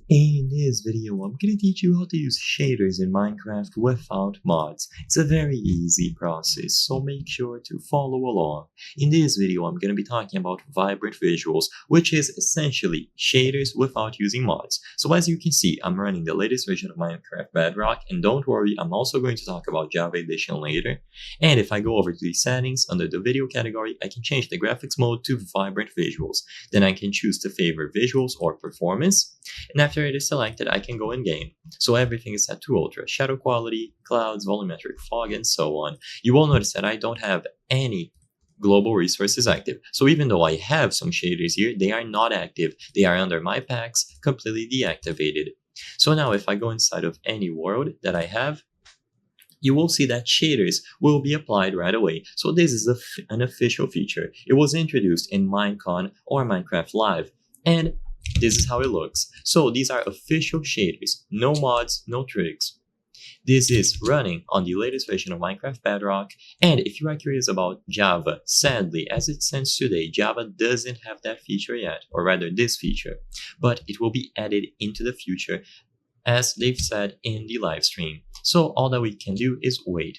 In this video, I'm gonna teach you how to use shaders in Minecraft without mods. It's a very easy process, so make sure to follow along. In this video, I'm gonna be talking about vibrant visuals, which is essentially shaders without using mods. So as you can see, I'm running the latest version of Minecraft Bedrock, and don't worry, I'm also going to talk about Java Edition later. And if I go over to the settings under the video category, I can change the graphics mode to vibrant visuals. Then I can choose to favor visuals or performance. And after it is selected, I can go in game. So everything is set to ultra, shadow quality, clouds, volumetric fog, and so on. You will notice that I don't have any global resources active. So even though I have some shaders here, they are not active. They are under my packs, completely deactivated. So now if I go inside of any world that I have, you will see that shaders will be applied right away. So this is an official feature. It was introduced in Minecon or Minecraft Live, and this is how it looks. So these are official shaders, no mods, no tricks. This is running on the latest version of Minecraft Bedrock, and if you are curious about Java, sadly, as it stands today, Java doesn't have that feature yet, or rather this feature, but it will be added into the future as they've said in the live stream. So all that we can do is wait.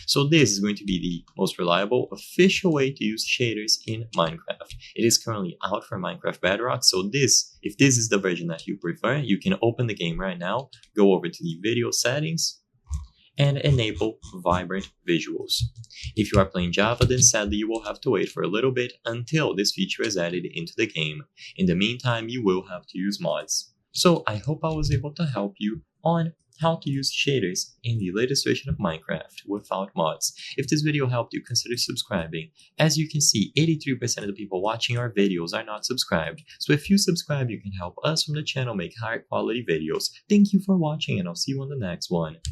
So this is going to be the most reliable official way to use shaders in Minecraft. It is currently out for Minecraft Bedrock, so if this is the version that you prefer, you can open the game right now, go over to the video settings, and enable vibrant visuals. If you are playing Java, then sadly you will have to wait for a little bit until this feature is added into the game. In the meantime, you will have to use mods. So I hope I was able to help you on how to use shaders in the latest version of Minecraft without mods. If this video helped you, consider subscribing. As you can see, 83% of the people watching our videos are not subscribed. So if you subscribe, you can help us from the channel make higher quality videos. Thank you for watching, and I'll see you on the next one.